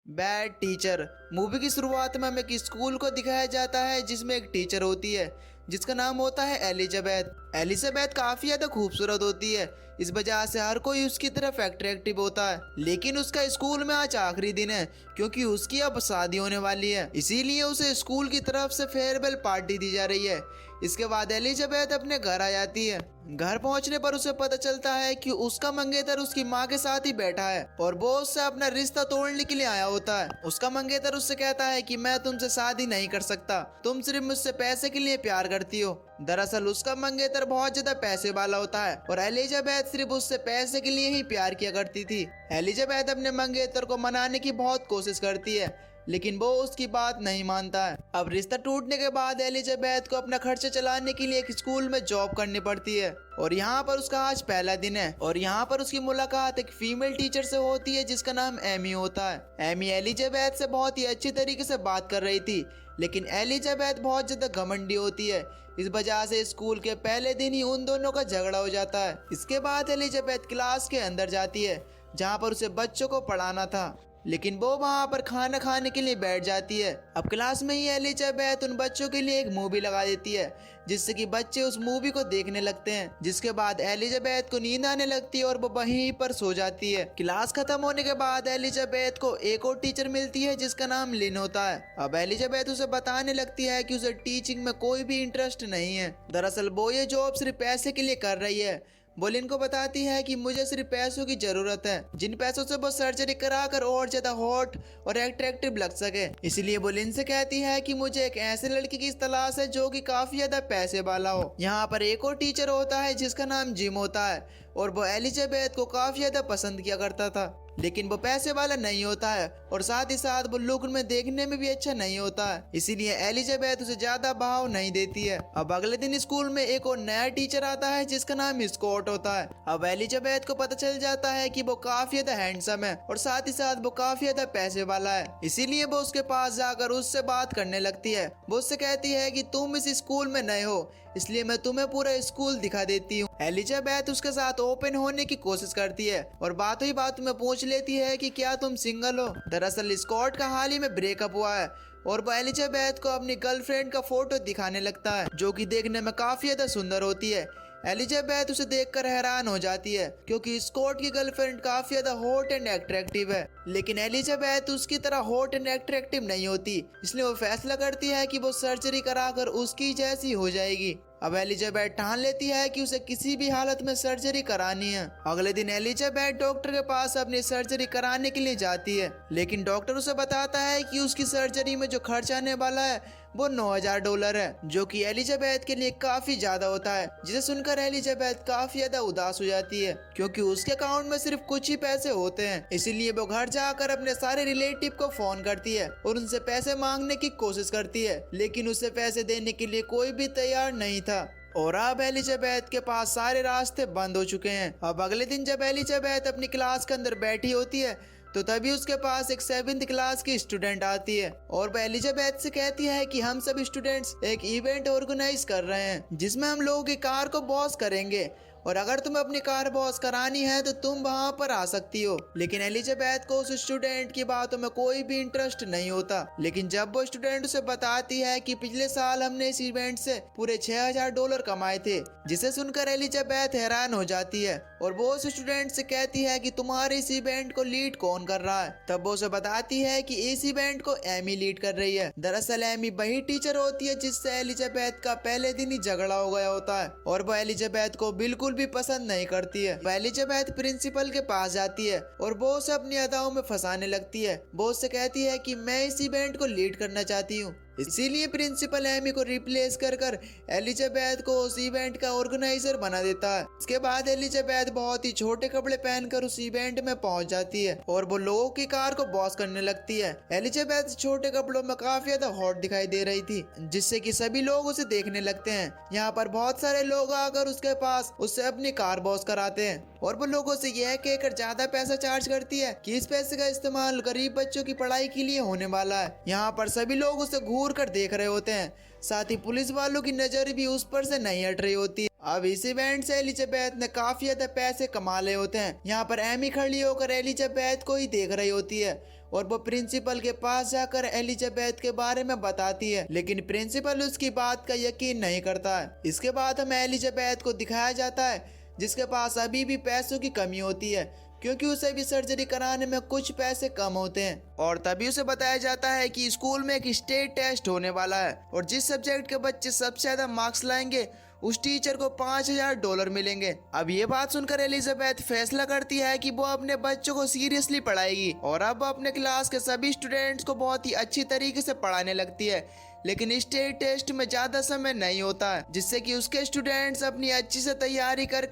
Bad teacher. Movie की शुरुआत में हमें एक स्कूल को दिखाया जाता है जिसमें एक टीचर होती है जिसका नाम होता है एलिजाबेथ। एलिजाबेथ काफी ज्यादा खूबसूरत होती है, इस वजह से हर कोई उसकी तरफ अट्रैक्टिव होता है। लेकिन उसका स्कूल में आज आखिरी दिन है क्योंकि उसकी अब शादी होने वाली है, इसीलिए उसे स्कूल की तरफ से फेयरवेल पार्टी दी जा रही है। इसके बाद एलिजाबेथ अपने घर आ जाती है। घर पहुंचने पर उसे पता चलता है कि उसका मंगेतर उसकी माँ के साथ ही बैठा है और वो उससे अपना रिश्ता तोड़ने के लिए आया होता है। उसका मंगेतर उससे कहता है कि मैं तुमसे शादी नहीं कर सकता, तुम सिर्फ मुझसे पैसे के लिए प्यार करती हो। दरअसल उसका मंगेतर बहुत ज्यादा पैसे वाला होता है और एलिजाबेथ सिर्फ उससे पैसे के लिए ही प्यार किया करती थी। एलिजाबेथ अपने मंगेतर को मनाने की बहुत कोशिश करती है लेकिन वो उसकी बात नहीं मानता है। अब रिश्ता टूटने के बाद एलिजाबेथ को अपना खर्चा चलाने के लिए एक स्कूल में जॉब करनी पड़ती है और यहाँ पर उसका आज पहला दिन है और यहाँ पर उसकी मुलाकात एक फीमेल टीचर से होती है जिसका नाम एमी होता है। एमी एलिजाबेथ से बहुत ही अच्छी तरीके से बात कर रही थी लेकिन एलिजाबेथ बहुत ज्यादा घमंडी होती है, इस वजह से स्कूल के पहले दिन ही उन दोनों का झगड़ा हो जाता है। इसके बाद एलिजाबेथ क्लास के अंदर जाती है जहाँ पर उसे बच्चों को पढ़ाना था लेकिन वो वहाँ पर खाना खाने के लिए बैठ जाती है। अब क्लास में ही एलिजाबेथ उन बच्चों के लिए एक मूवी लगा देती है जिससे कि बच्चे उस मूवी को देखने लगते हैं, जिसके बाद एलिजाबेथ को नींद आने लगती है और वो वहीं पर सो जाती है। क्लास खत्म होने के बाद एलिजाबेथ को एक और टीचर मिलती है जिसका नाम लिन होता है। अब एलिजाबेथ उसे बताने लगती है कि उसे टीचिंग में कोई भी इंटरेस्ट नहीं है, दरअसल वो ये जॉब सिर्फ पैसे के लिए कर रही है। वो लिन को बताती है कि मुझे सिर्फ पैसों की जरूरत है, जिन पैसों से वो सर्जरी कराकर और ज्यादा हॉट और अट्रैक्टिव लग सके। इसलिए वो लिन से कहती है कि मुझे एक ऐसे लड़के की तलाश है जो कि काफी ज्यादा पैसे वाला हो। यहाँ पर एक और टीचर होता है जिसका नाम जिम होता है और वो एलिजाबेथ को काफी ज्यादा पसंद किया करता था लेकिन वो पैसे वाला नहीं होता है और साथ ही साथ वो लुक में देखने में भी अच्छा नहीं होता है, इसीलिए एलिजाबेथ उसे ज्यादा भाव नहीं देती है। अब अगले दिन स्कूल में एक और नया टीचर आता है जिसका नाम स्कॉट होता है। अब एलिजाबेथ को पता चल जाता है कि वो काफी ज्यादा हैंडसम है और साथ ही साथ वो काफी ज्यादा पैसे वाला है, इसीलिए वो उसके पास जाकर उससे बात करने लगती है। वो उससे कहती है कि तुम इस स्कूल में नए हो इसलिए मैं तुम्हें पूरा स्कूल दिखा देती हूँ। एलिजाबेथ उसके साथ ओपन होने की कोशिश करती है और बातों ही बात में पूछ लेती है कि क्या तुम सिंगल हो। दरअसल स्कॉट का हाल ही में ब्रेकअप हुआ है और वो एलिजाबेथ को अपनी गर्लफ्रेंड का फोटो दिखाने लगता है जो कि देखने में काफी ज्यादा सुंदर होती है। एलिजाबेथ उसे देखकर हैरान हो जाती है क्योंकि स्कॉट की गर्लफ्रेंड काफी ज्यादा हॉट एंड अट्रैक्टिव है लेकिन एलिजाबेथ उसकी तरह हॉट एंड अट्रैक्टिव नहीं होती, इसलिए वो फैसला करती है कि वो सर्जरी कराकर उसकी जैसी हो जाएगी। अब एलिजाबेथ ठान लेती है कि उसे किसी भी हालत में सर्जरी करानी है। अगले दिन एलिजाबेथ डॉक्टर के पास अपनी सर्जरी कराने के लिए जाती है लेकिन डॉक्टर उसे बताता है कि उसकी सर्जरी में जो खर्च आने वाला है वो $9,000 है, जो कि एलिजाबेथ के लिए काफी ज्यादा होता है, जिसे सुनकर एलिजाबेथ काफी ज्यादा उदास हो जाती है क्योंकि उसके अकाउंट में सिर्फ कुछ ही पैसे होते हैं। इसीलिए वो घर जाकर अपने सारे रिलेटिव को फोन करती है और उनसे पैसे मांगने की कोशिश करती है लेकिन उसे पैसे देने के लिए कोई भी तैयार नहीं था और अब एलिजाबेथ के पास सारे रास्ते बंद हो चुके हैं। अब अगले दिन जब एलिजाबेथ अपनी क्लास के अंदर बैठी होती है तो तभी उसके पास एक 7th क्लास की स्टूडेंट आती है और वो एलिजाबेथ से कहती है कि हम सब स्टूडेंट्स एक इवेंट ऑर्गेनाइज कर रहे हैं जिसमें हम लोगों की कार को बॉस करेंगे और अगर तुम्हें अपनी कार बॉस करानी है तो तुम वहां पर आ सकती हो। लेकिन एलिजाबेथ को उस स्टूडेंट की बातों में कोई भी इंटरेस्ट नहीं होता लेकिन जब वो स्टूडेंट उसे बताती है कि पिछले साल हमने इस इवेंट से पूरे $6,000 कमाए थे, जिसे सुनकर एलिजाबेथ हैरान हो जाती है और वो उस स्टूडेंट से कहती है कि तुम्हारे इस इवेंट को लीड कौन कर रहा है। तब वो उसे बताती है कि इस इवेंट को एमी लीड कर रही है। दरअसल एमी वही टीचर होती है जिससे एलिजाबेथ का पहले दिन ही झगड़ा हो गया होता है और वो एलिजाबेथ को बिल्कुल भी पसंद नहीं करती है। एलिजाबेथ प्रिंसिपल के पास जाती है और वो उसे अपनी अदाओं में फंसाने लगती है। वो उससे कहती है कि मैं इस इवेंट को लीड करना चाहती हूँ, इसीलिए प्रिंसिपल एमी को रिप्लेस कर एलिजाबेथ को उस इवेंट का ऑर्गेनाइजर बना देता है। इसके बाद एलिजाबेथ बहुत ही छोटे कपड़े पहनकर उस इवेंट में पहुंच जाती है और वो लोगों की कार को बॉस करने लगती है। एलिजाबेथ छोटे कपड़ों में काफी ज्यादा हॉट दिखाई दे रही थी जिससे कि सभी लोग उसे देखने लगते हैं। यहाँ पर बहुत सारे लोग आकर उसके पास उससे अपनी कार बॉस कराते हैं और वो लोगों से यह कहकर ज्यादा पैसा चार्ज करती है कि इस पैसे का इस्तेमाल गरीब बच्चों की पढ़ाई के लिए होने वाला है। यहाँ पर सभी लोग उसे घूर कर देख रहे होते हैं, साथ ही पुलिस वालों की नजर भी उस पर से नहीं हट रही होती है। अब इस इवेंट से एलिजाबेथ ने काफी ज्यादा पैसे कमा ले होते हैं। यहाँ पर एमी खड़ी होकर एलिजाबेथ को ही देख रही होती है और वो प्रिंसिपल के पास जाकर एलिजाबेथ के बारे में बताती है, लेकिन प्रिंसिपल उसकी बात का यकीन नहीं करता है। इसके बाद हमें एलिजाबेथ को दिखाया जाता है जिसके पास अभी भी पैसों की कमी होती है, क्योंकि उसे भी सर्जरी कराने में कुछ पैसे कम होते हैं। और तभी उसे बताया जाता है कि स्कूल में एक स्टेट टेस्ट होने वाला है और जिस सब्जेक्ट के बच्चे सबसे ज्यादा मार्क्स लाएंगे उस टीचर को $5000 मिलेंगे। अब ये बात सुनकर एलिजाबेथ फैसला करती है कि वो अपने बच्चों को सीरियसली पढ़ाएगी और अब वो अपने क्लास के सभी स्टूडेंट्स को बहुत ही अच्छी तरीके से पढ़ाने लगती है। लेकिन स्टेट टेस्ट में ज्यादा समय नहीं होता है, जिससे कि उसके स्टूडेंट्स अपनी अच्छी से तैयारी कर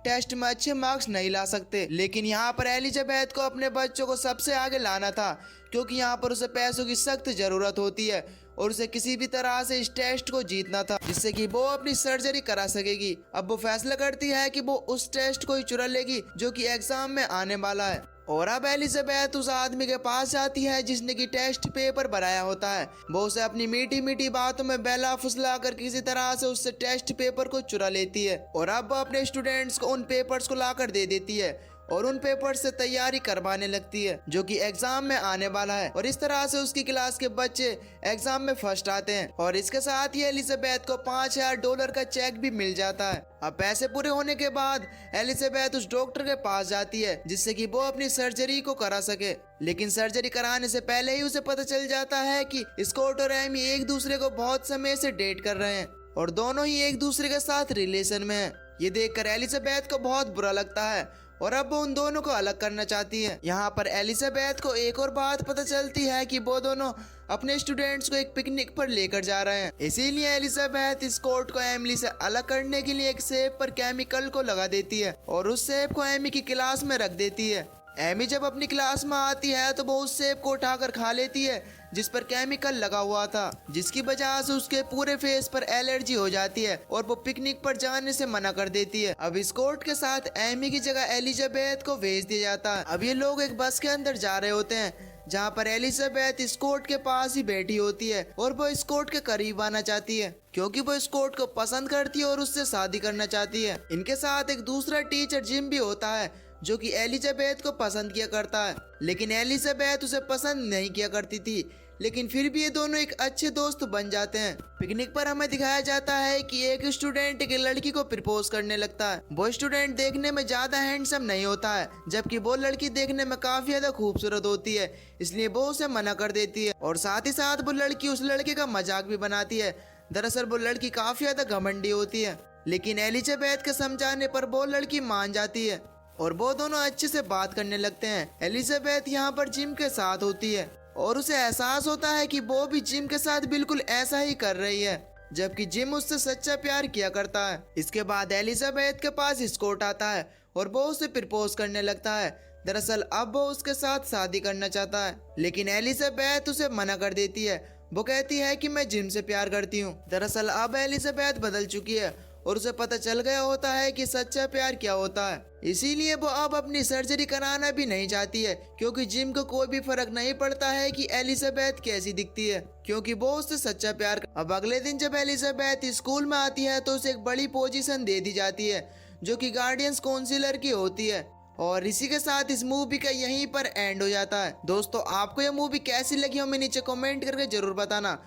टेस्ट में अच्छे मार्क्स नहीं ला सकते। लेकिन यहाँ पर एलिजाबेथ को अपने बच्चों को सबसे आगे लाना था, क्योंकि यहाँ पर उसे पैसों की सख्त जरूरत होती है और उसे किसी भी तरह से इस टेस्ट को जीतना था, जिससे कि वो अपनी सर्जरी करा सकेगी। अब वो फैसला करती है कि वो उस टेस्ट को ही चुरा लेगी जो कि एग्जाम में आने वाला है। और अब एलिजाबेथ उस आदमी के पास जाती है जिसने की टेस्ट पेपर बनाया होता है। वो उसे अपनी मीठी मीठी बातों में बहला फुसला कर किसी तरह से उससे टेस्ट पेपर को चुरा लेती है और अब वो अपने स्टूडेंट्स को उन पेपर्स को लाकर दे देती है और उन पेपर से तैयारी करवाने लगती है जो कि एग्जाम में आने वाला है। और इस तरह से उसकी क्लास के बच्चे एग्जाम में फर्स्ट आते हैं और इसके साथ ही एलिजाबेथ को $5000 का चेक भी मिल जाता है। अब पैसे पूरे होने के बाद एलिजाबेथ उस डॉक्टर के पास जाती है जिससे कि वो अपनी सर्जरी को करा सके। लेकिन सर्जरी कराने से पहले ही उसे पता चल जाता है कि स्कॉट और एमी एक दूसरे को बहुत समय से डेट कर रहे हैं और दोनों ही एक दूसरे के साथ रिलेशन में हैं। ये देखकर एलिजाबेथ को बहुत बुरा लगता है और अब वो उन दोनों को अलग करना चाहती है। यहाँ पर एलिजाबेथ को एक और बात पता चलती है कि वो दोनों अपने स्टूडेंट्स को एक पिकनिक पर लेकर जा रहे हैं। इसीलिए एलिजाबेथ स्कॉट को एमिली से अलग करने के लिए एक सेब पर केमिकल को लगा देती है और उस सेब को एमी की क्लास में रख देती है। एमी जब अपनी क्लास में आती है तो वो उस सेब को उठाकर खा लेती है जिस पर केमिकल लगा हुआ था, जिसकी वजह से उसके पूरे फेस पर एलर्जी हो जाती है और वो पिकनिक पर जाने से मना कर देती है। अब स्कॉट के साथ एमी की जगह एलिजाबेथ को भेज दिया जाता है। अब ये लोग एक बस के अंदर जा रहे होते हैं जहाँ पर एलिजाबेथ स्कॉट के पास ही बैठी होती है और वो स्कॉट के करीब आना चाहती है क्योंकि वो स्कॉट को पसंद करती है और उससे शादी करना चाहती है। इनके साथ एक दूसरा टीचर जिम भी होता है जो कि एलिजाबेथ को पसंद किया करता है, लेकिन एलिजाबेथ उसे पसंद नहीं किया करती थी। लेकिन फिर भी ये दोनों एक अच्छे दोस्त बन जाते हैं। पिकनिक पर हमें दिखाया जाता है कि एक स्टूडेंट एक लड़की को प्रपोज करने लगता है। वो स्टूडेंट देखने में ज्यादा हैंडसम नहीं होता है, जबकि वो लड़की देखने में काफी ज्यादा खूबसूरत होती है, इसलिए वो उसे मना कर देती है और साथ ही साथ वो लड़की उस लड़के का मजाक भी बनाती है। दरअसल वो लड़की काफी ज्यादा घमंडी होती है, लेकिन एलिजाबेथ के समझाने पर वो लड़की मान जाती है और वो दोनों अच्छे से बात करने लगते हैं। एलिजाबेथ यहाँ पर जिम के साथ होती है और उसे एहसास होता है कि वो भी जिम के साथ बिल्कुल ऐसा ही कर रही है, जबकि जिम उससे सच्चा प्यार किया करता है। इसके बाद एलिजाबेथ के पास स्कॉट आता है और वो उसे प्रपोज करने लगता है। दरअसल अब वो उसके साथ शादी करना चाहता है, लेकिन एलिजाबेथ उसे मना कर देती है। वो कहती है कि मैं जिम से प्यार करती हूँ। दरअसल अब एलिजाबेथ बदल चुकी है और उसे पता चल गया होता है कि सच्चा प्यार क्या होता है, इसीलिए वो अब अपनी सर्जरी कराना भी नहीं चाहती है क्योंकि जिम को कोई भी फर्क नहीं पड़ता है कि एलिजाबेथ कैसी दिखती है, क्योंकि वो उससे सच्चा प्यार। अब अगले दिन जब एलिजाबेथ स्कूल में आती है तो उसे एक बड़ी पोजीशन दे दी जाती है जो कि गार्डियंस काउंसिलर की होती है। और इसी के साथ इस मूवी का यहीं पर एंड हो जाता है। दोस्तों, आपको यह मूवी कैसी लगी हमें नीचे कमेंट करके जरूर बताना।